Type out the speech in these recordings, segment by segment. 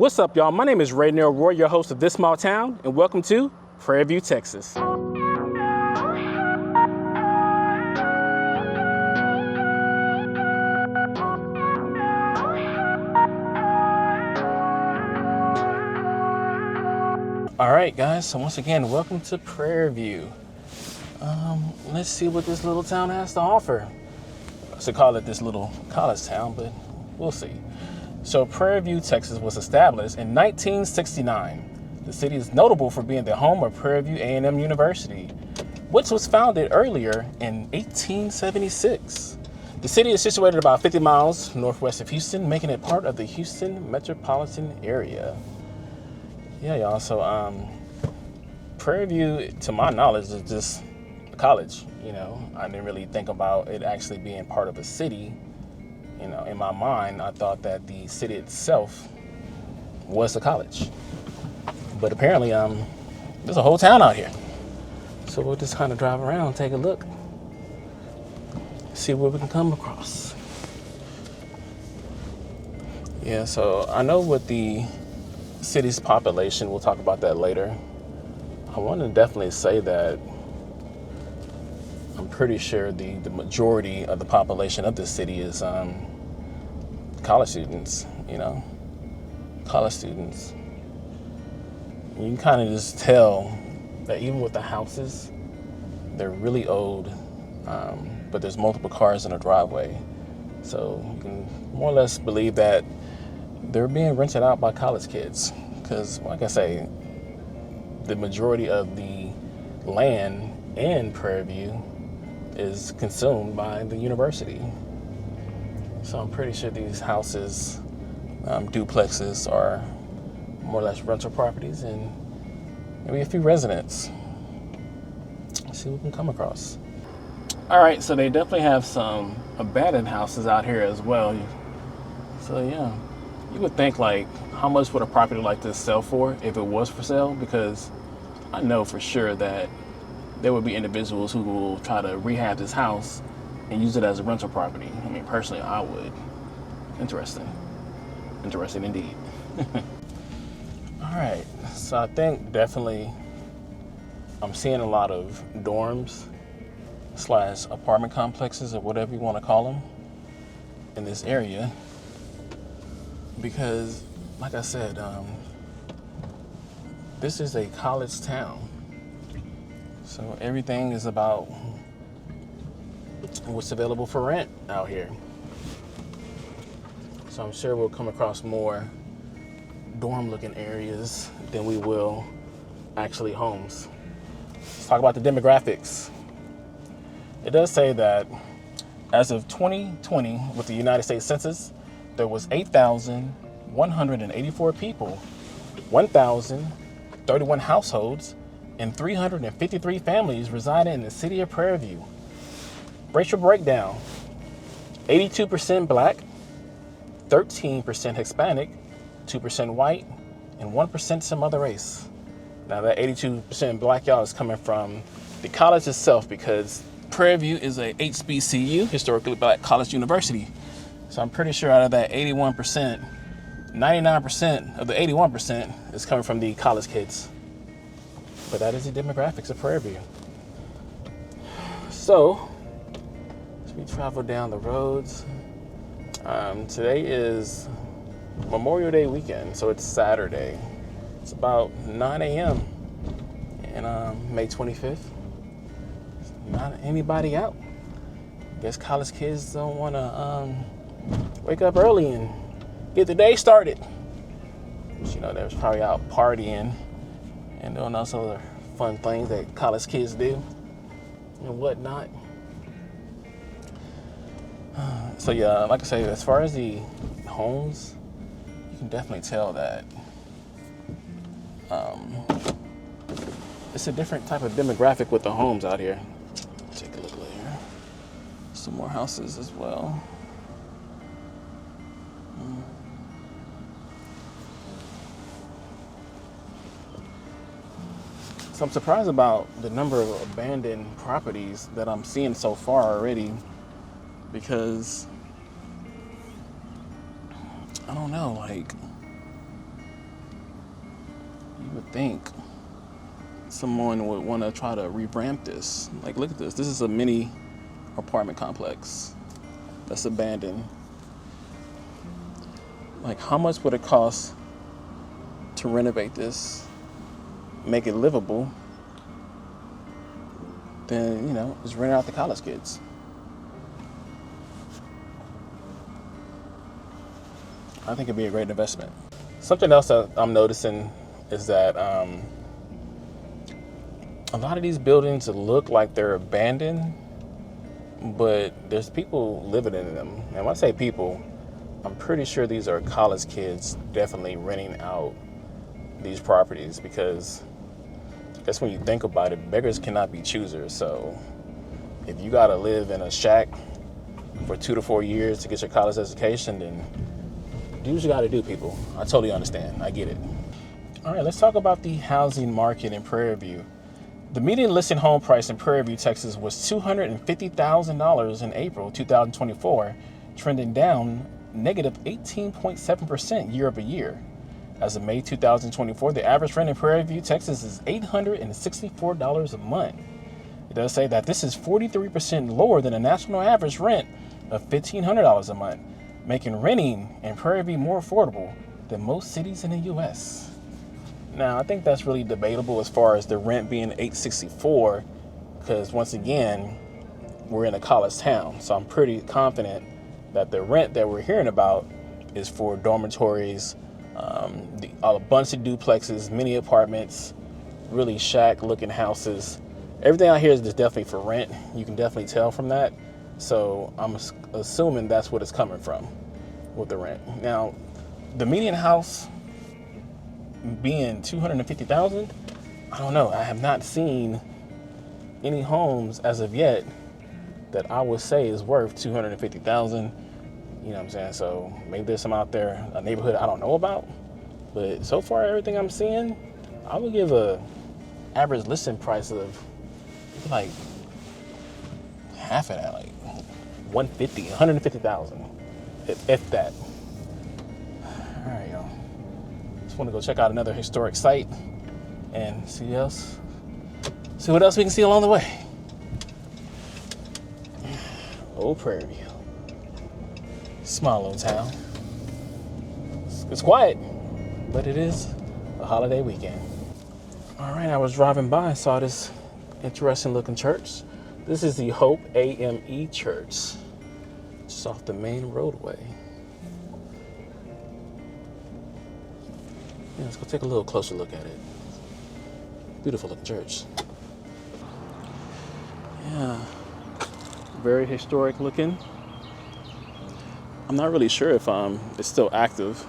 What's up, y'all? My name is Ray Roy, your host of This Small Town, and welcome to Prairie View, Texas. All right, guys, so once again, welcome to Prairie View. Let's see what this little town has to offer. I should call it this little college town, but we'll see. So Prairie View, Texas was established in 1969. The city is notable for being the home of Prairie View A&M University, which was founded earlier in 1876. The city is situated about 50 miles northwest of Houston, making it part of the Houston metropolitan area. Yeah, y'all, so Prairie View, to my knowledge, is just a college. You know, I didn't really think about it actually being part of a city. You know, in my mind, I thought that the city itself was a college. But apparently, there's a whole town out here. So we'll just kind of drive around, take a look, see what we can come across. Yeah, so I know with the city's population, we'll talk about that later. I want to definitely say that I'm pretty sure the majority of the population of the city is college students, you know, college students. You can kind of just tell that even with the houses, they're really old, but there's multiple cars in a driveway. So you can more or less believe that they're being rented out by college kids. Because, like I say, the majority of the land in Prairie View is consumed by the university. So I'm pretty sure these houses, duplexes, are more or less rental properties and maybe a few residents. Let's see what we can come across. All right, so they definitely have some abandoned houses out here as well. So yeah, you would think, like, how much would a property like this sell for if it was for sale? Because I know for sure that there would be individuals who will try to rehab this house and use it as a rental property. I mean, personally, I would. Interesting indeed. All right, so I think definitely I'm seeing a lot of dorms / apartment complexes, or whatever you want to call them, in this area. Because, like I said, this is a college town. So everything is about what's available for rent out here. So I'm sure we'll come across more dorm-looking areas than we will actually homes. Let's talk about the demographics. It does say that as of 2020, with the United States Census, there was 8,184 people, 1,031 households, and 353 families residing in the city of Prairie View. Racial breakdown: 82% black, 13% Hispanic, 2% white, and 1% some other race. Now that 82% black, y'all, is coming from the college itself, because Prairie View is a HBCU, historically black college university. So I'm pretty sure out of that 81%, 99% of the 81% is coming from the college kids. But that is the demographics of Prairie View. So, as we travel down the roads, today is Memorial Day weekend, so it's Saturday. It's about 9 a.m. and May 25th. Not anybody out. Guess college kids don't want to wake up early and get the day started. But, you know, they're probably out partying and doing those other fun things that college kids do and whatnot. So yeah, like I say, as far as the homes, you can definitely tell that it's a different type of demographic with the homes out here. Take a look later. Some more houses as well. So I'm surprised about the number of abandoned properties that I'm seeing so far already, because I don't know, like, would think someone would want to try to revamp this. Like, look at this. This is a mini apartment complex that's abandoned. Like, how much would it cost to renovate this, make it livable, then, just rent it out to college kids? I think it'd be a great investment. Something else that I'm noticing is that a lot of these buildings look like they're abandoned, but there's people living in them. And when I say people, I'm pretty sure these are college kids definitely renting out these properties, because I guess when you think about it, beggars cannot be choosers. So if you gotta live in a shack for 2 to 4 years to get your college education, then do what you gotta do, people. I totally understand. I get it. All right, let's talk about the housing market in Prairie View. The median listed home price in Prairie View, Texas was $250,000 in April 2024, trending down negative 18.7% year over year. As of May 2024, the average rent in Prairie View, Texas is $864 a month. It does say that this is 43% lower than the national average rent of $1,500 a month, making renting in Prairie View more affordable than most cities in the U.S. Now, I think that's really debatable as far as the rent being $864, because once again, we're in a college town. So I'm pretty confident that the rent that we're hearing about is for dormitories, a bunch of duplexes, mini apartments, really shack-looking houses. Everything out here is just definitely for rent. You can definitely tell from that. So I'm assuming that's what it's coming from with the rent. Now, the median house being $250,000, I don't know. I have not seen any homes as of yet that I would say is worth $250,000. You know what I'm saying? So maybe there's some out there, a neighborhood I don't know about. But so far, everything I'm seeing, I would give a average listing price of like half of that, like 150,000, if that. All right, y'all. Just want to go check out another historic site and see what else we can see along the way. Old Prairie View. Small little town. It's quiet, but it is a holiday weekend. All right, I was driving by and saw this interesting looking church. This is the Hope AME Church, just off the main roadway. Yeah, let's go take a little closer look at it. Beautiful looking church. Yeah, very historic looking. I'm not really sure if it's still active.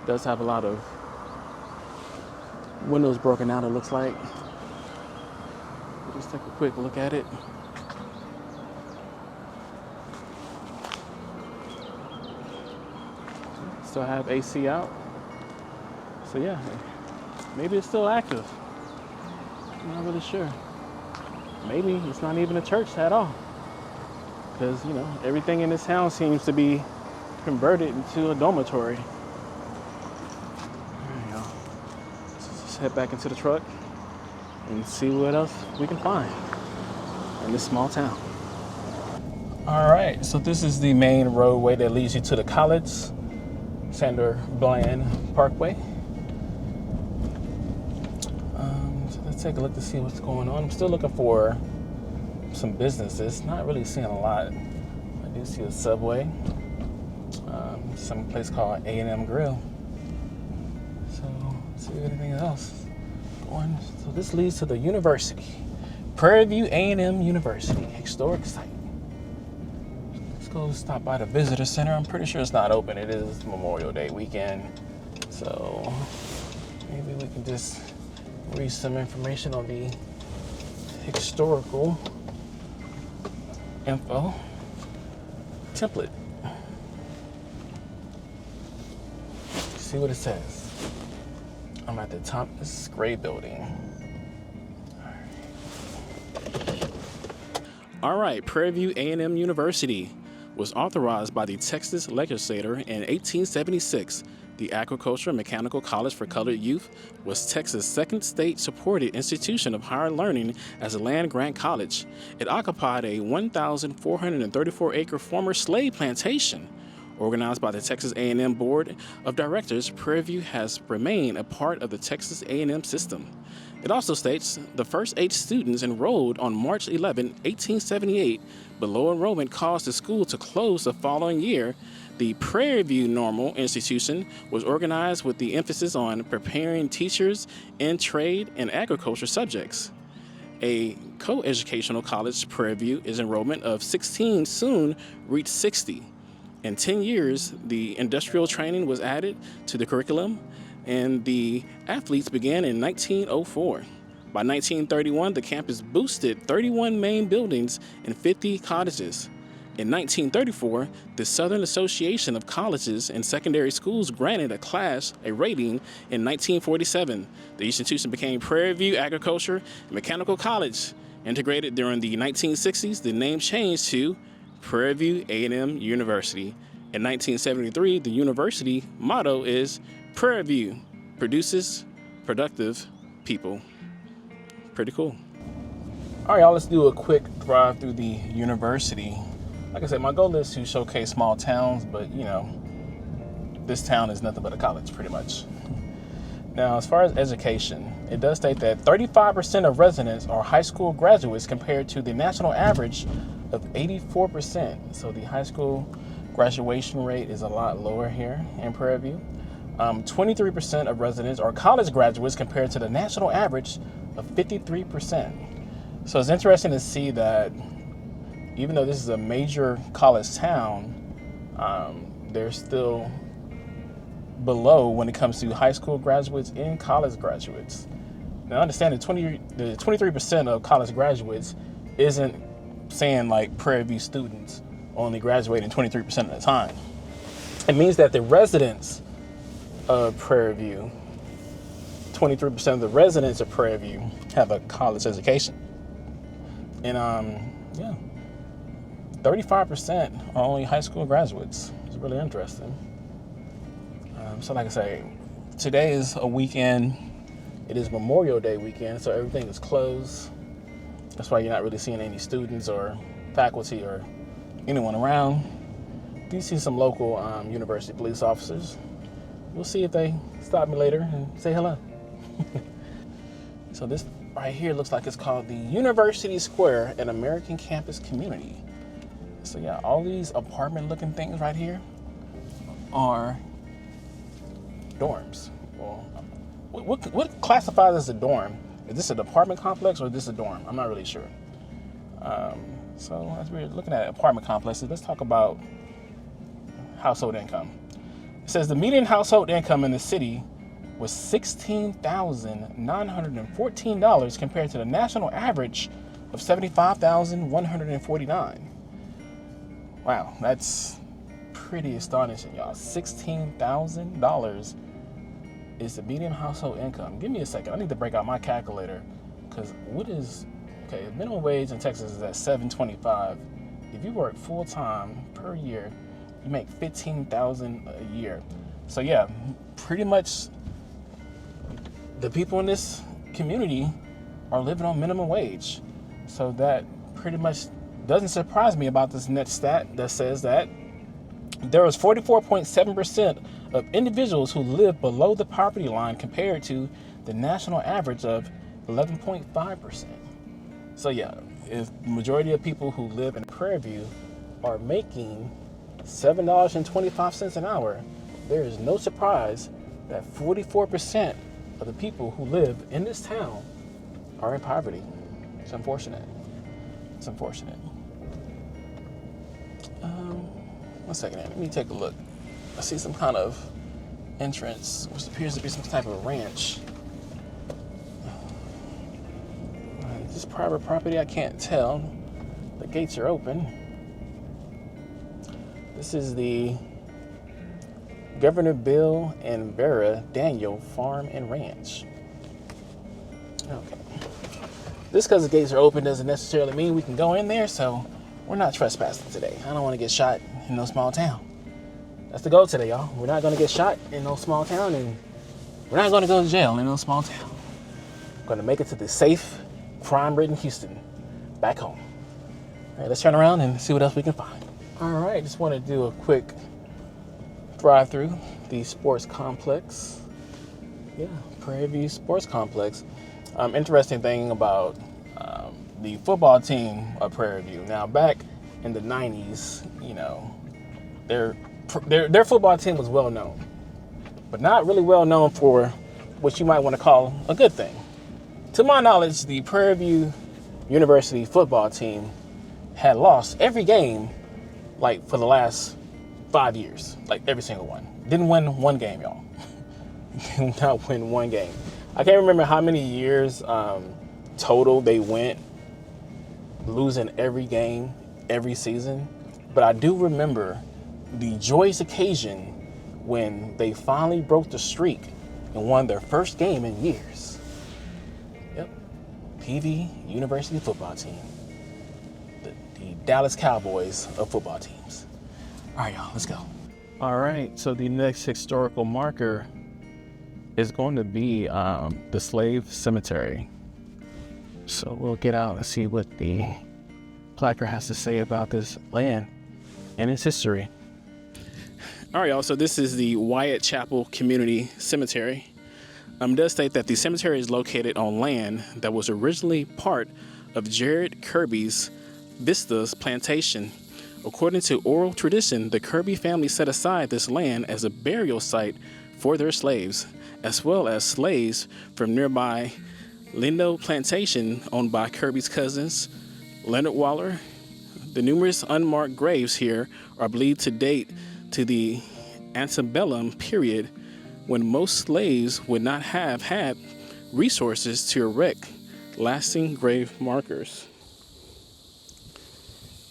It does have a lot of windows broken out, it looks like. Just take a quick look at it. Still have AC out. So yeah, maybe it's still active. I'm not really sure. Maybe it's not even a church at all. Because, everything in this town seems to be converted into a dormitory. There you go. So let's head back into the truck and see what else we can find in this small town. All right, so this is the main roadway that leads you to the college, Sandra Bland Parkway. So let's take a look to see what's going on. I'm still looking for some businesses, not really seeing a lot. I do see a Subway, some place called A&M Grill. So let's see if anything else going. So this leads to the university, Prairie View A&M University, historic site. Let's go stop by the visitor center. I'm pretty sure it's not open. It is Memorial Day weekend, so maybe we can just read some information on the historical info template. See what it says. I'm at the Thomas Gray building. All right, Prairie View A&M University was authorized by the Texas legislature in 1876 The Agricultural and Mechanical College for Colored Youth was Texas' second state-supported institution of higher learning as a land-grant college. It occupied a 1,434-acre former slave plantation. Organized by the Texas A&M Board of Directors, Prairie View has remained a part of the Texas A&M system. It also states the first 8 students enrolled on March 11, 1878, but low enrollment caused the school to close the following year. The Prairie View Normal Institution was organized with the emphasis on preparing teachers in trade and agriculture subjects. A co-educational college, Prairie View, is enrollment of 16 soon reached 60. In 10 years, the industrial training was added to the curriculum, and the athletes began in 1904. By 1931, the campus boasted 31 main buildings and 50 cottages. In 1934, the Southern Association of Colleges and Secondary Schools granted a class a rating in 1947. The institution became Prairie View Agriculture and Mechanical College. Integrated during the 1960s, the name changed to Prairie View A&M University. In 1973, the university motto is Prairie View produces productive people. Pretty cool. All right, y'all, let's do a quick drive through the university. Like I said, my goal is to showcase small towns, but this town is nothing but a college, pretty much. Now, as far as education, it does state that 35% of residents are high school graduates compared to the national average of 84%. So the high school graduation rate is a lot lower here in Prairie View. 23% of residents are college graduates compared to the national average of 53%. So it's interesting to see that even though this is a major college town, they're still below when it comes to high school graduates and college graduates. Now, understand the 23% of college graduates isn't saying like Prairie View students only graduating 23% of the time. It means that the residents of Prairie View, 23% of the residents of Prairie View have a college education. And 35% are only high school graduates. It's really interesting. So like I say, today is a weekend. It is Memorial Day weekend, so everything is closed. That's why you're not really seeing any students or faculty or anyone around. You see some local university police officers. We'll see if they stop me later and say hello. So this right here looks like it's called the University Square, an American campus community. So yeah, all these apartment looking things right here are dorms. Well, what classifies as a dorm? Is this an apartment complex or is this a dorm? I'm not really sure. So as we're looking at apartment complexes, let's talk about household income. It says the median household income in the city was $16,914 compared to the national average of $75,149. Wow, that's pretty astonishing, y'all. $16,000 is the median household income. Give me a second. I need to break out my calculator because minimum wage in Texas is at $7.25. If you work full time per year, you make $15,000 a year. So yeah, pretty much the people in this community are living on minimum wage. So that pretty much doesn't surprise me about this next stat that says that there was 44.7% of individuals who live below the poverty line compared to the national average of 11.5%. So yeah, if the majority of people who live in Prairie View are making $7.25 an hour, there is no surprise that 44% of the people who live in this town are in poverty. It's unfortunate. It's unfortunate. One second, let me take a look. I see some kind of entrance, which appears to be some type of ranch. Is this private property? I can't tell. The gates are open. This is the Governor Bill and Vera Daniel Farm and Ranch. Okay. Just because the gates are open doesn't necessarily mean we can go in there, so we're not trespassing today. I don't want to get shot in no small town. That's the goal today, y'all. We're not gonna get shot in no small town, and we're not gonna go to jail in no small town. We're gonna make it to the safe, crime-ridden Houston, back home. All right, let's turn around and see what else we can find. All right, just want to do a quick drive-through the sports complex. Yeah, Prairie View Sports Complex. Interesting thing about the football team of Prairie View. Now, back in the 90s, you know, their football team was well known, but not really well known for what you might want to call a good thing. To my knowledge, the Prairie View University football team had lost every game, like, for the last 5 years, like every single one. Didn't win one game, y'all. Did not win one game. I can't remember how many years total they went losing every game, every season. But I do remember the joyous occasion when they finally broke the streak and won their first game in years. Yep, PV University football team. The Dallas Cowboys of football teams. All right, y'all, let's go. All right, so the next historical marker is going to be the slave cemetery. So we'll get out and see what the placard has to say about this land and its history. All right, y'all, so this is the Wyatt Chapel Community Cemetery. It does state that the cemetery is located on land that was originally part of Jared Kirby's Vistas plantation. According to oral tradition, the Kirby family set aside this land as a burial site for their slaves, as well as slaves from nearby Lindo Plantation owned by Kirby's cousins, Leonard Waller. The numerous unmarked graves here are believed to date to the antebellum period, when most slaves would not have had resources to erect lasting grave markers.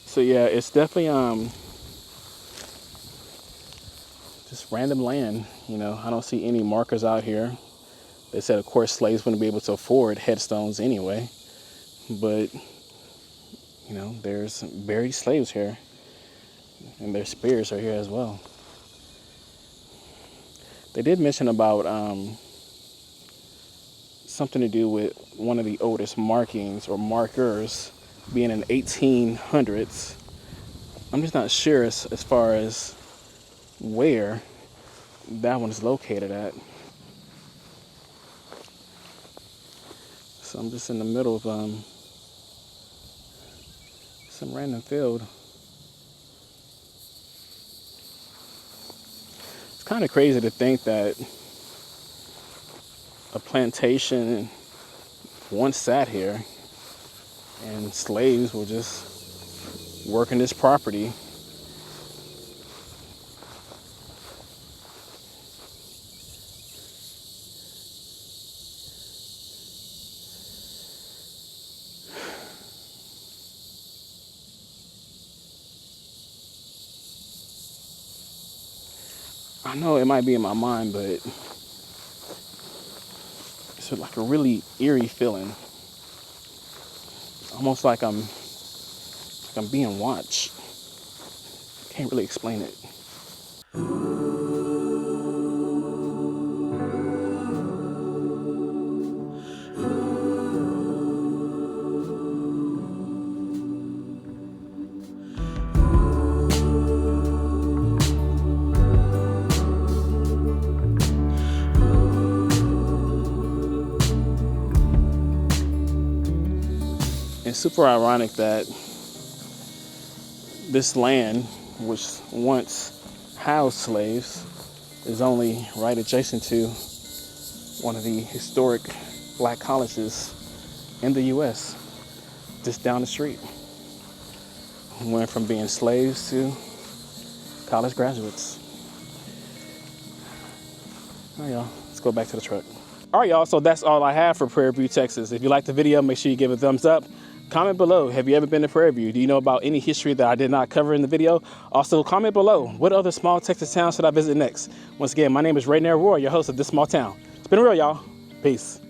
So yeah, it's definitely just random land. You know, I don't see any markers out here. They said, of course, slaves wouldn't be able to afford headstones anyway. But, you know, there's buried slaves here. And their spirits are here as well. They did mention about something to do with one of the oldest markings or markers being in 1800s. I'm just not sure as far as where that one is located at. So I'm just in the middle of some random field. It's kind of crazy to think that a plantation once sat here and slaves were just working this property. I know it might be in my mind, but it's like a really eerie feeling. Almost like I'm being watched. Can't really explain it. It's super ironic that this land, which once housed slaves, is only right adjacent to one of the historic black colleges in the U.S., just down the street. We went from being slaves to college graduates. All right, y'all, let's go back to the truck. All right, y'all, so that's all I have for Prairie View, Texas. If you liked the video, make sure you give it a thumbs up. Comment below, have you ever been to Prairie View? Do you know about any history that I did not cover in the video? Also, comment below, what other small Texas towns should I visit next? Once again, my name is Rainier Roy, your host of This Small Town. It's been real, y'all. Peace.